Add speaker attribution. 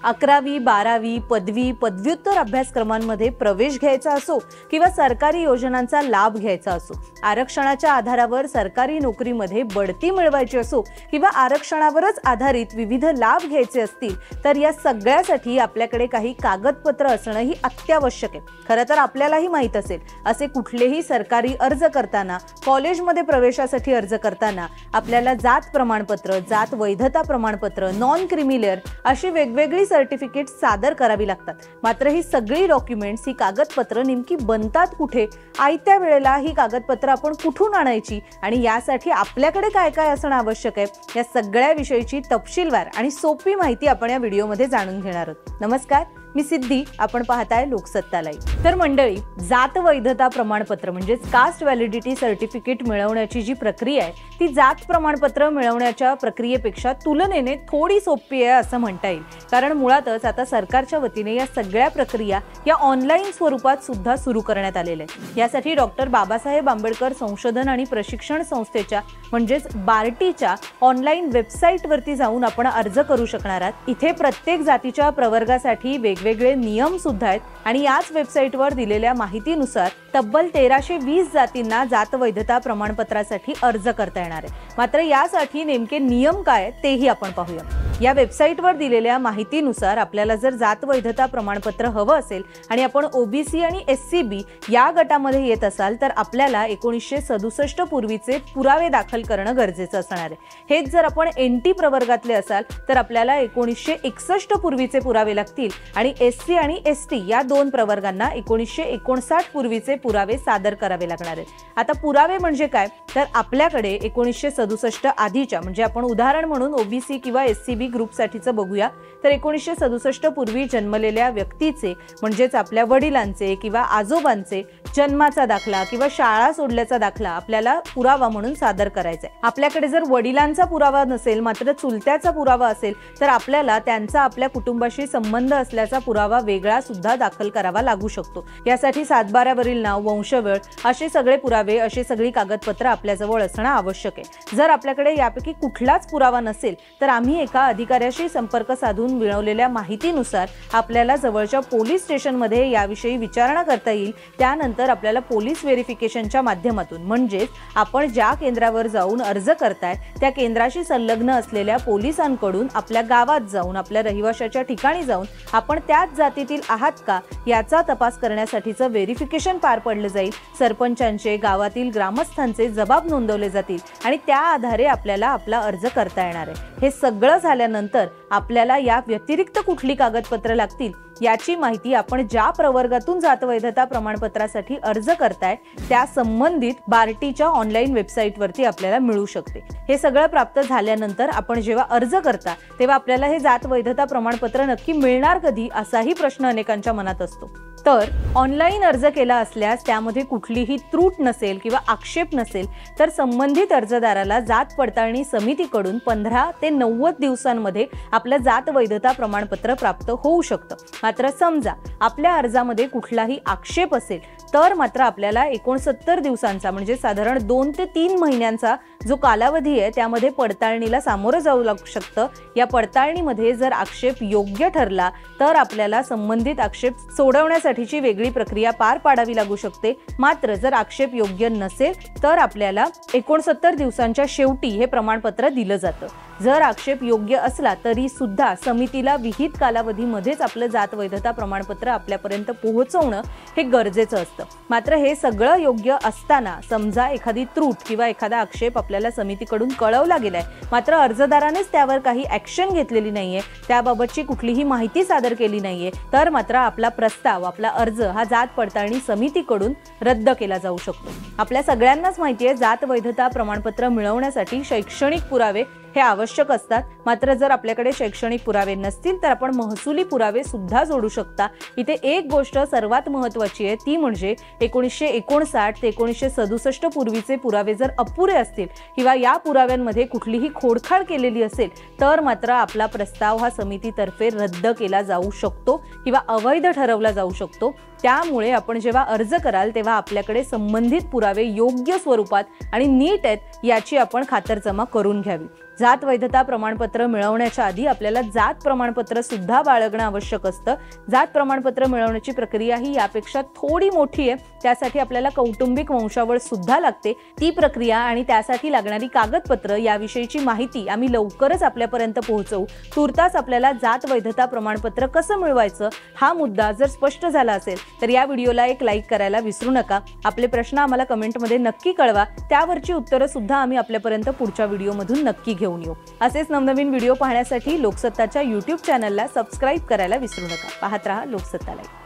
Speaker 1: 11वी 12वी पदवी पदव्युत्तर अभ्यासक्रमांमध्ये प्रवेश घ्यायचा असो किंवा सरकारी योजनांचा लाभ घ्यायचा असो, आरक्षणाच्या आधारावर सरकारी नोकरीमध्ये बढती मिळवायची असो किंवा आरक्षणावरच आधारित विविध लाभ घ्यायचे असतील, तर या सगळ्यासाठी आपल्याकडे काही कागदपत्र असणं ही अत्यावश्यक आहे। खरं तर आपल्यालाही माहित असेल, असे कुठलेही सरकारी अर्ज करताना, कॉलेजमध्ये प्रवेशासाठी अर्ज करताना आपल्याला जात प्रमाणपत्र, जात वैधता प्रमाणपत्र, नॉन क्रिमिलेअर अशी वेगवेगळी सर्टिफिकेट सादर करावी लागतात। मात्र ही सगळी डॉक्युमेंट्स, ही कागदपत्र नेमकी बनतात कुठे, आयत्या वेळेला ही कागदपत्र आपण कुठून आणायची आणि यासाठी आपल्याकडे काय काय असणं आवश्यक आहे, या सगळ्या विषयीची तपशीलवार आणि सोपी माहिती आपण या व्हिडिओमध्ये जाणून घेणार आहोत। नमस्कार, मी सिद्धी, आपण पाहताय लोकसत्ता लाईव्ह। तर मंडळी, जात वैधता प्रमाणपत्र म्हणजे कास्ट व्हॅलिडिटी सर्टिफिकेट मिळवण्याची जी प्रक्रिया आहे, ती जात प्रमाणपत्र मिळवण्याच्या प्रक्रियेपेक्षा तुलनेने थोडी सोपी आहे असं म्हणता येईल। कारण मुळातच आता सरकारच्या वतीने या सगळ्या प्रक्रिया या ऑनलाईन स्वरूपात सुद्धा सुरू करण्यात आलेल्या आहेत। यासाठी डॉक्टर बाबासाहेब आंबेडकर संशोधन आणि प्रशिक्षण संस्थेच्या म्हणजेच बार्टीच्या ऑनलाईन वेबसाईटवरती जाऊन आपण अर्ज करू शकणार आहात। इथे प्रत्येक जातीच्या प्रवर्गासाठी वेगवेगळे नियम सुद्धा आहेत आणि याच वेबसाईटवर दिलेल्या माहितीनुसार तब्बल 1320 जातींना जात वैधता प्रमाणपत्रासाठी अर्ज करता येणार आहे। मात्र यासाठी नेमके नियम काय तेही आपण पाहूया। या वेबसाईटवर दिलेल्या माहितीनुसार आपल्याला जर जात वैधता प्रमाणपत्र हवं असेल आणि आपण ओबीसी आणि एससीबी या गटामध्ये येत असाल, तर आपल्याला 1967 पूर्वीचे पुरावे दाखल करणं गरजेचं असणार आहे। हेच जर आपण एनटी प्रवर्गातले असाल तर आपल्याला 1961 पूर्वीचे पुरावे लागतील आणि एससी आणि एसटी या दोन प्रवर्गांना 1959 पूर्वीचे पुरावे सादर करावे लागणार आहेत। आता पुरावे म्हणजे काय, तर आपल्याकडे 1967 आधीच्या म्हणजे आपण उदाहरण म्हणून ओबीसी किंवा एससीबी ग्रुपसाठीचं बघूया, तर 1967 पूर्वी जन्मलेल्या व्यक्तीचे म्हणजेच आपल्या वडिलांचे किंवा आजोबांचे जन्माचा दाखला किंवा शाळा सोडल्याचा दाखला आपल्याला पुरावा म्हणून सादर करायचा आहे। आपल्याकडे जर वडिलांचा पुरावा नसेल मात्र चुलत्याचा पुरावा असेल, तर आपल्याला त्यांचा आपल्या कुटुंबाशी संबंध असल्याचा पुरावा वेगळा सुद्धा दाखल करावा लागू शकतो। यासाठी सातबाऱ्यावरील नाव, वंशवेळ असे सगळे पुरावे, अशी सगळी कागदपत्र आपल्याजवळ असणं आवश्यक आहे। जर आपल्याकडे यापैकी कुठलाच पुरावा नसेल, तर आम्ही एका अधिकाऱ्याशी संपर्क साधून मिळवलेल्या माहितीनुसार आपल्याला जवळच्या पोलीस स्टेशनमध्ये याविषयी विचारणा करता येईल। त्यानंतर आपल्याला पोलीस व्हेरिफिकेशनच्या माध्यमातून म्हणजेच आपण ज्या केंद्रावर जाऊन अर्ज करताय त्या केंद्राशी संलग्न असलेल्या पोलिसांकडून आपल्या गावात जाऊन, आपल्या रहिवाशाच्या ठिकाणी जाऊन आपण त्याच जातीतील आहात का याचा तपास करण्यासाठीचं व्हेरिफिकेशन पार पडलं जाईल। सरपंचांचे, गावातील ग्रामस्थांचे जबाब नोंदवले जातील आणि त्या आधारे आपल्याला आपला अर्ज करता येणार आहे। हे सगळं झाल्यानंतर आपल्याला या व्यतिरिक्त कुठली कागदपत्र लागतील याची माहिती आपण ज्या प्रवर्गातून जात वैधता प्रमाणपत्रासाठी अर्ज करताय त्या संबंधित बार्टीच्या ऑनलाईन वेबसाईटवरती आपल्याला मिळू शकते। हे सगळं प्राप्त झाल्यानंतर आपण जेव्हा अर्ज करता तेव्हा आपल्याला हे जात वैधता प्रमाणपत्र नक्की मिळणार कधी असाही प्रश्न अनेकांच्या मनात असतो। तर ऑनलाईन अर्ज केला असल्यास त्यामध्ये कुठलीही त्रुट नसेल किंवा आक्षेप नसेल, तर संबंधित अर्जदाराला जात पडताळणी समितीकडून 15 ते 90 दिवसांमध्ये आपलं जात वैधता प्रमाणपत्र प्राप्त होऊ शकतं। मात्र समजा आपल्या अर्जामध्ये कुठलाही आक्षेप असेल तर मात्र आपल्याला 69 दिवसांचा म्हणजे साधारण 2 ते 3 महिन्यांचा जो कालावधी आहे त्यामध्ये पडताळणीला सामोरं जाऊ लागू शकतं। या पडताळणीमध्ये जर आक्षेप योग्य ठरला तर आपल्याला संबंधित आक्षेप सोडवण्यासाठीची वेगळी प्रक्रिया पार पाडावी लागू शकते। मात्र जर आक्षेप योग्य नसेल तर आपल्याला 69 दिवसांच्या शेवटी हे प्रमाणपत्र दिलं जातं। जर आक्षेप योग्य असला तरी सुद्धा समितीला विहित कालावधीमध्येच आपलं जात वैधता प्रमाणपत्र आपल्यापर्यंत पोहोचवणं हे गरजेचं असतं। मात्र हे सगळं योग्य असताना समजा एखादी त्रुट किंवा एखादा आक्षेप आपल्याला समितीकडून कळवला गेलाय, मात्र अर्जदारानेच त्यावर काही ऍक्शन घेतलेली नाहीये, त्याबाबतची कुठलीही माहिती सादर केली नाहीये, तर मात्र आपला प्रस्ताव, आपला अर्ज हा जात पडताळणी समितीकडून रद्द केला जाऊ शकतो। आपल्या सगळ्यांनाच माहिती आहे, जात वैधता प्रमाणपत्र मिळवण्यासाठी शैक्षणिक पुरावे हे आवश्यक असतात। मात्र जर आपल्याकडे शैक्षणिक पुरावे नसतील तर आपण महसुली पुरावे सुद्धा जोडू शकता। इथे एक गोष्ट सर्वात महत्त्वाची आहे, ती म्हणजे 1959 ते 1967 पूर्वीचे पुरावे जर अपुरे असतील किंवा या पुराव्यांमध्ये कुठलीही खोडखाड केलेली असेल तर मात्र आपला प्रस्ताव हा समितीतर्फे रद्द केला जाऊ शकतो किंवा अवैध ठरवला जाऊ शकतो। त्यामुळे आपण जेव्हा अर्ज कराल तेव्हा आपल्याकडे संबंधित पुरावे योग्य स्वरूपात आणि नीट आहेत याची आपण खातरजमा करून घ्यावी। जात वैधता प्रमाणपत्र मिळवण्याच्या आधी आपल्याला जात प्रमाणपत्र सुद्धा बाळगणं आवश्यक असतं। जात प्रमाणपत्र मिळवण्याची प्रक्रिया ही यापेक्षा थोडी मोठी आहे। त्यासाठी आपल्याला कौटुंबिक वंशावळ सुद्धा लागते। ती प्रक्रिया आणि त्यासाठी लागणारी कागदपत्र याविषयीची माहिती आम्ही लवकरच आपल्यापर्यंत पोहोचवू। तुर्तास आपल्याला जात वैधता प्रमाणपत्र कसं मिळवायचं हा मुद्दा जर स्पष्ट झाला असेल तर या व्हिडिओला एक लाईक करायला विसरू नका। आपले प्रश्न आम्हाला कमेंटमध्ये नक्की कळवा, त्यावरची उत्तरं सुद्धा आम्ही आपल्यापर्यंत पुढच्या व्हिडिओमधून नक्की घेऊन येऊ। असेच नवनवीन व्हिडिओ पाहण्यासाठी लोकसत्ताच्या YouTube चॅनलला सबस्क्राईब करायला विसरू नका। पाहत रहा लोकसत्ता लाईव्ह।